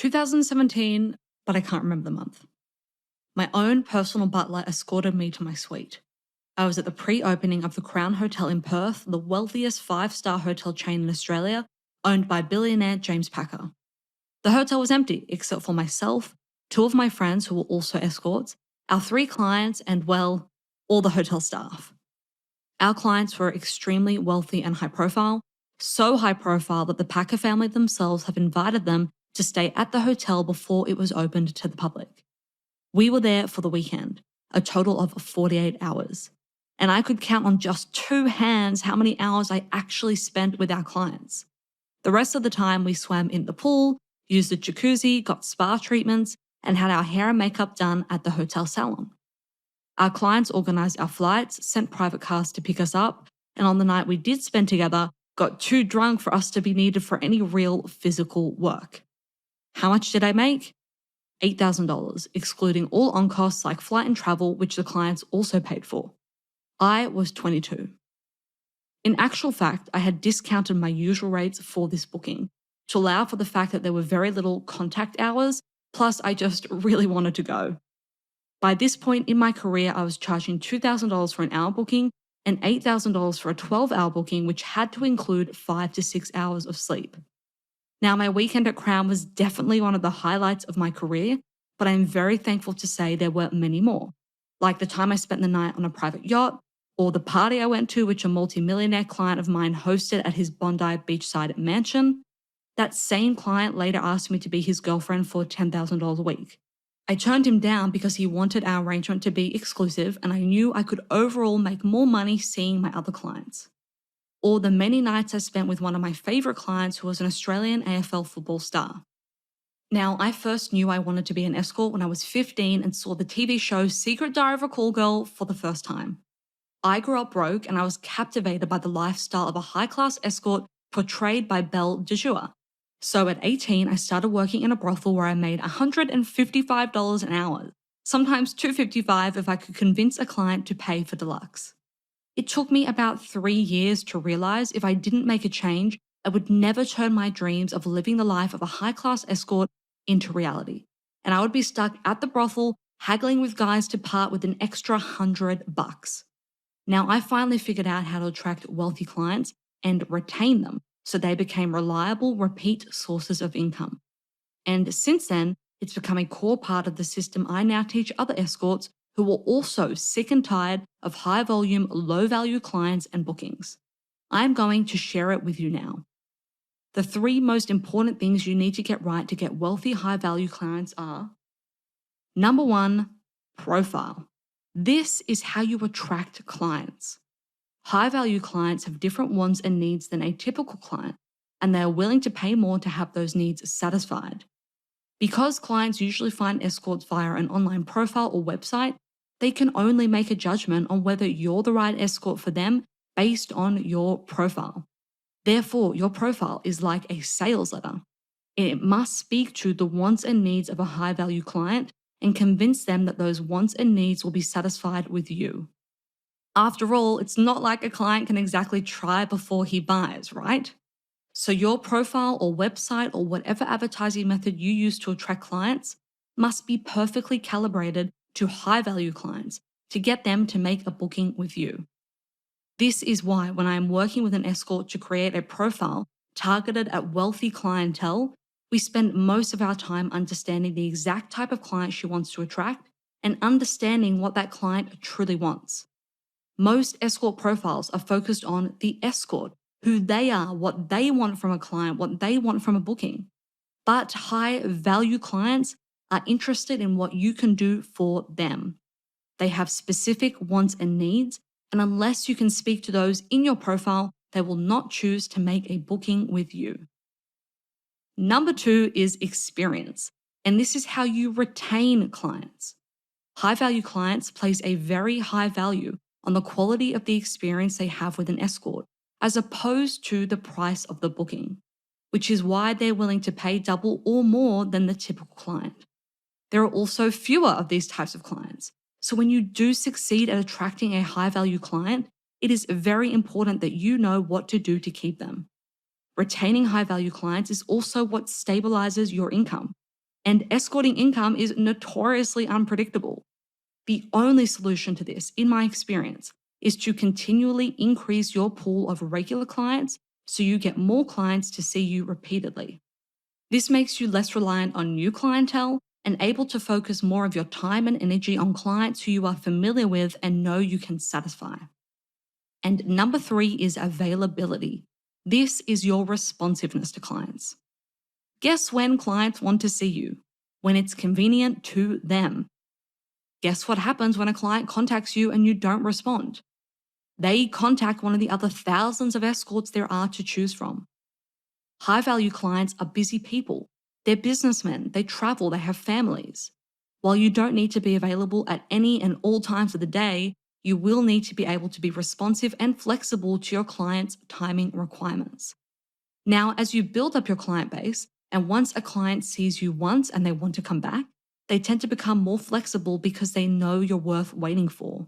2017, but I can't remember the month. My own personal butler escorted me to my suite. I was at the pre-opening of the Crown Hotel in Perth, the wealthiest five-star hotel chain in Australia, owned by billionaire James Packer. The hotel was empty, except for myself, two of my friends who were also escorts, our three clients, and, well, all the hotel staff. Our clients were extremely wealthy and high profile, so high profile that the Packer family themselves have invited them to stay at the hotel before it was opened to the public. We were there for the weekend, a total of 48 hours. And I could count on just two hands how many hours I actually spent with our clients. The rest of the time we swam in the pool, used the jacuzzi, got spa treatments, and had our hair and makeup done at the hotel salon. Our clients organised our flights, sent private cars to pick us up, and on the night we did spend together, got too drunk for us to be needed for any real physical work. How much did I make? $8,000, excluding all on-costs like flight and travel, which the clients also paid for. I was 22. In actual fact, I had discounted my usual rates for this booking to allow for the fact that there were very little contact hours, plus I just really wanted to go. By this point in my career, I was charging $2,000 for an hour booking and $8,000 for a 12-hour booking, which had to include 5 to 6 hours of sleep. Now, my weekend at Crown was definitely one of the highlights of my career, but I'm very thankful to say there were many more, like the time I spent the night on a private yacht, or the party I went to, which a multi-millionaire client of mine hosted at his Bondi beachside mansion. That same client later asked me to be his girlfriend for $10,000 a week. I turned him down because he wanted our arrangement to be exclusive, and I knew I could overall make more money seeing my other clients. Or the many nights I spent with one of my favourite clients who was an Australian AFL football star. Now, I first knew I wanted to be an escort when I was 15 and saw the TV show Secret Diary of a Call Girl for the first time. I grew up broke and I was captivated by the lifestyle of a high-class escort portrayed by Belle de Jour. So at 18, I started working in a brothel where I made $155 an hour, sometimes $255 if I could convince a client to pay for deluxe. It took me about 3 years to realize if I didn't make a change, I would never turn my dreams of living the life of a high-class escort into reality. And I would be stuck at the brothel, haggling with guys to part with an extra $100. Now, I finally figured out how to attract wealthy clients and retain them, so they became reliable, repeat sources of income. And since then, it's become a core part of the system I now teach other escorts who are also sick and tired of high-volume, low-value clients and bookings. I'm going to share it with you now. The 3 most important things you need to get right to get wealthy, high-value clients are: Number 1, profile. This is how you attract clients. High-value clients have different wants and needs than a typical client, and they are willing to pay more to have those needs satisfied. Because clients usually find escorts via an online profile or website, they can only make a judgment on whether you're the right escort for them based on your profile. Therefore, your profile is like a sales letter. It must speak to the wants and needs of a high-value client and convince them that those wants and needs will be satisfied with you. After all, it's not like a client can exactly try before he buys, right? So your profile or website or whatever advertising method you use to attract clients must be perfectly calibrated to high-value clients to get them to make a booking with you. This is why when I am working with an escort to create a profile targeted at wealthy clientele, we spend most of our time understanding the exact type of client she wants to attract and understanding what that client truly wants. Most escort profiles are focused on the escort, who they are, what they want from a client, what they want from a booking. But high-value clients are interested in what you can do for them. They have specific wants and needs, and unless you can speak to those in your profile, they will not choose to make a booking with you. Number 2 is experience, and this is how you retain clients. High-value clients place a very high value on the quality of the experience they have with an escort, as opposed to the price of the booking, which is why they're willing to pay double or more than the typical client. There are also fewer of these types of clients, so when you do succeed at attracting a high-value client, it is very important that you know what to do to keep them. Retaining high-value clients is also what stabilizes your income, And escorting income is notoriously unpredictable. The only solution to this, in my experience, is to continually increase your pool of regular clients so you get more clients to see you repeatedly. This makes you less reliant on new clientele and able to focus more of your time and energy on clients who you are familiar with and know you can satisfy. And number 3 is availability. This is your responsiveness to clients. Guess when clients want to see you? When it's convenient to them. Guess what happens when a client contacts you and you don't respond? They contact one of the other thousands of escorts there are to choose from. High value clients are busy people. They're businessmen, they travel, they have families. While you don't need to be available at any and all times of the day, you will need to be able to be responsive and flexible to your clients' timing requirements. Now, as you build up your client base, and once a client sees you once and they want to come back, they tend to become more flexible because they know you're worth waiting for.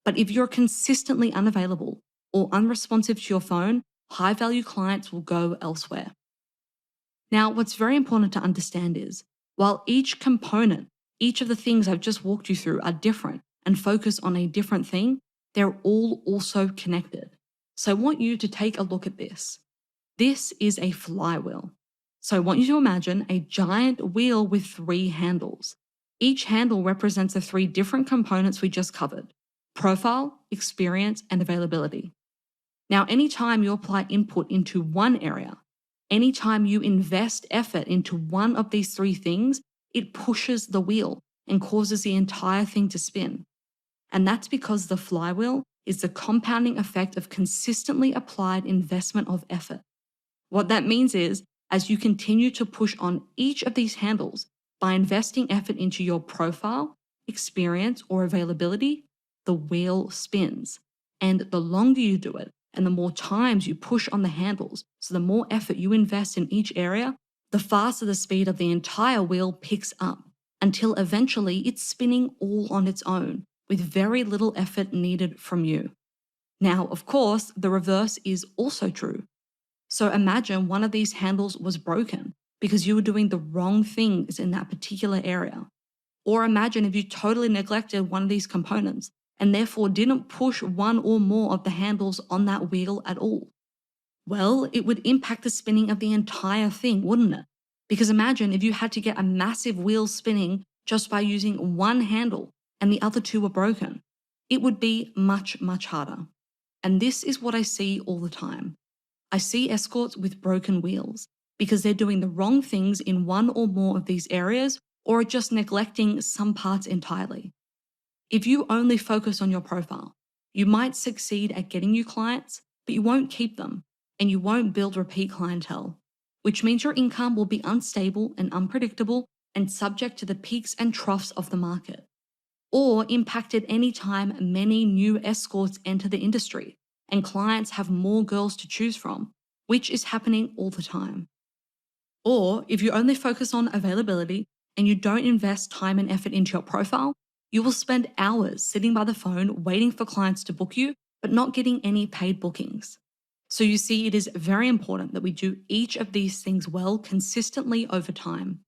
But if you're consistently unavailable or unresponsive to your phone, high value clients will go elsewhere. Now, what's very important to understand is while each component, each of the things I've just walked you through are different and focus on a different thing, they're all also connected. So I want you to take a look at this. This is a flywheel. So I want you to imagine a giant wheel with 3 handles. Each handle represents the 3 different components we just covered: profile, experience, and availability. Now, anytime you apply input into one area, anytime you invest effort into one of these 3 things, it pushes the wheel and causes the entire thing to spin. And that's because the flywheel is the compounding effect of consistently applied investment of effort. What that means is, as you continue to push on each of these handles by investing effort into your profile, experience, or availability, the wheel spins. And the longer you do it, and the more times you push on the handles, so the more effort you invest in each area, the faster the speed of the entire wheel picks up, until eventually it's spinning all on its own, with very little effort needed from you. Now, of course, the reverse is also true. So imagine one of these handles was broken because you were doing the wrong things in that particular area. Or imagine if you totally neglected one of these components and therefore didn't push one or more of the handles on that wheel at all. Well, it would impact the spinning of the entire thing, wouldn't it? Because imagine if you had to get a massive wheel spinning just by using one handle and the other 2 were broken. It would be much, much harder. And this is what I see all the time. I see escorts with broken wheels because they're doing the wrong things in one or more of these areas or are just neglecting some parts entirely. If you only focus on your profile, you might succeed at getting new clients, but you won't keep them and you won't build repeat clientele, which means your income will be unstable and unpredictable and subject to the peaks and troughs of the market, or impacted anytime many new escorts enter the industry and clients have more girls to choose from, which is happening all the time. Or if you only focus on availability and you don't invest time and effort into your profile, you will spend hours sitting by the phone waiting for clients to book you, but not getting any paid bookings. So you see, it is very important that we do each of these things well consistently over time.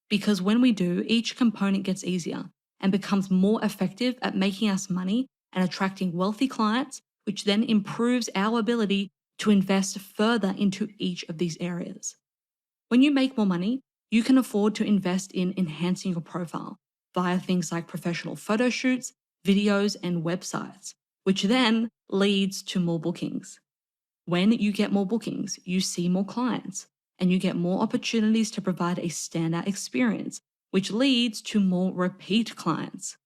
Because when we do, each component gets easier and becomes more effective at making us money and attracting wealthy clients, which then improves our ability to invest further into each of these areas. When you make more money, you can afford to invest in enhancing your profile via things like professional photo shoots, videos, and websites, which then leads to more bookings. When you get more bookings, you see more clients, and you get more opportunities to provide a standout experience, which leads to more repeat clients.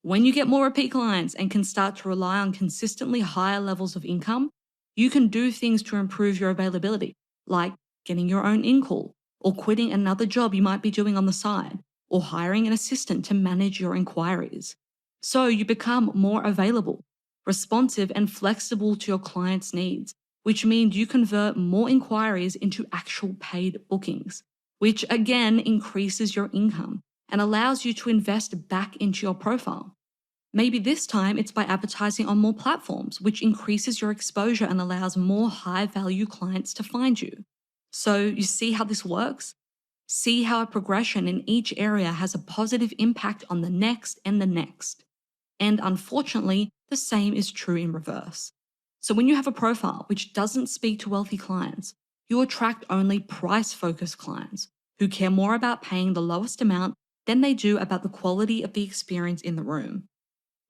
When you get more repeat clients and can start to rely on consistently higher levels of income, you can do things to improve your availability, like getting your own in-call, or quitting another job you might be doing on the side, or hiring an assistant to manage your inquiries. So you become more available, responsive, and flexible to your clients' needs, which means you convert more inquiries into actual paid bookings, which again increases your income and allows you to invest back into your profile. Maybe this time it's by advertising on more platforms, which increases your exposure and allows more high-value clients to find you. So you see how this works? See how a progression in each area has a positive impact on the next and the next. And unfortunately, the same is true in reverse. So when you have a profile which doesn't speak to wealthy clients, you attract only price focused clients who care more about paying the lowest amount than they do about the quality of the experience in the room.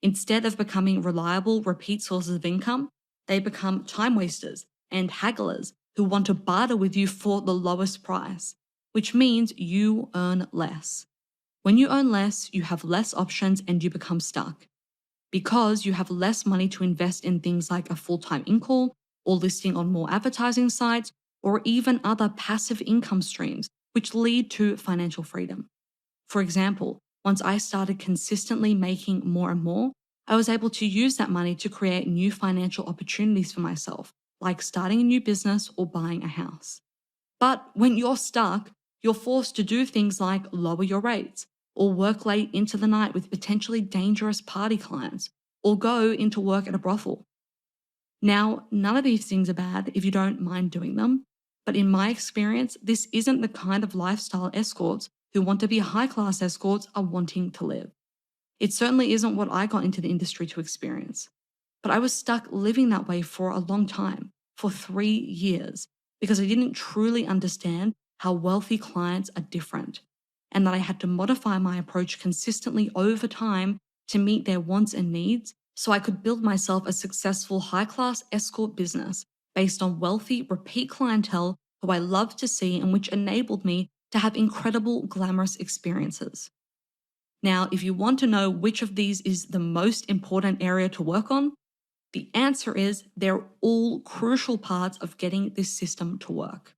Instead of becoming reliable, repeat sources of income, they become time wasters and hagglers who want to barter with you for the lowest price, which means you earn less. When you earn less, you have less options and you become stuck. Because you have less money to invest in things like a full-time in-call or listing on more advertising sites or even other passive income streams, which lead to financial freedom. For example, once I started consistently making more and more, I was able to use that money to create new financial opportunities for myself, like starting a new business or buying a house. But when you're stuck, you're forced to do things like lower your rates, or work late into the night with potentially dangerous party clients, or go into work at a brothel. Now, none of these things are bad if you don't mind doing them, but in my experience, this isn't the kind of lifestyle escorts who want to be high class escorts are wanting to live. It certainly isn't what I got into the industry to experience. But I was stuck living that way for a long time, for 3 years, because I didn't truly understand how wealthy clients are different, and that I had to modify my approach consistently over time to meet their wants and needs so I could build myself a successful high class escort business based on wealthy, repeat clientele who I loved to see and which enabled me to have incredible, glamorous experiences. Now, if you want to know which of these is the most important area to work on, the answer is they're all crucial parts of getting this system to work.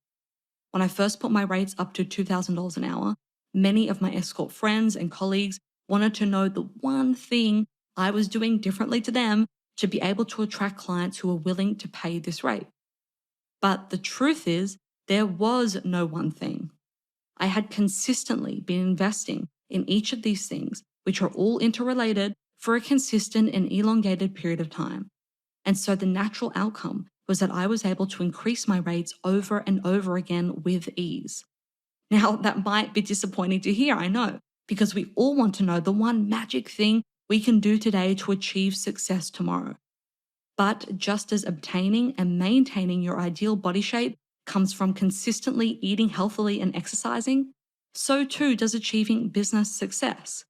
When I first put my rates up to $2,000 an hour, many of my escort friends and colleagues wanted to know the one thing I was doing differently to them to be able to attract clients who were willing to pay this rate. But the truth is, there was no one thing. I had consistently been investing in each of these things, which are all interrelated, for a consistent and elongated period of time. And so the natural outcome was that I was able to increase my rates over and over again with ease. Now, that might be disappointing to hear, I know, because we all want to know the one magic thing we can do today to achieve success tomorrow. But just as obtaining and maintaining your ideal body shape comes from consistently eating healthily and exercising, so too does achieving business success.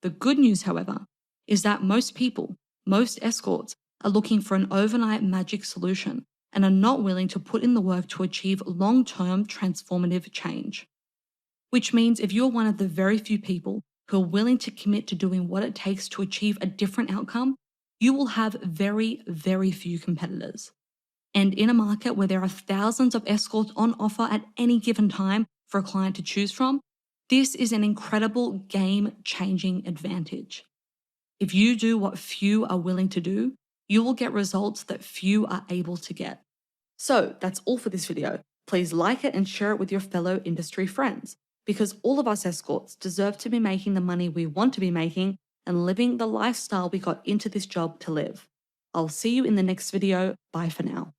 The good news, however, is that most people, most escorts, are looking for an overnight magic solution and are not willing to put in the work to achieve long-term transformative change. Which means if you're one of the very few people who are willing to commit to doing what it takes to achieve a different outcome, you will have very, very few competitors. And in a market where there are thousands of escorts on offer at any given time for a client to choose from, this is an incredible game-changing advantage. If you do what few are willing to do, you will get results that few are able to get. So that's all for this video. Please like it and share it with your fellow industry friends, because all of us escorts deserve to be making the money we want to be making and living the lifestyle we got into this job to live. I'll see you in the next video. Bye for now.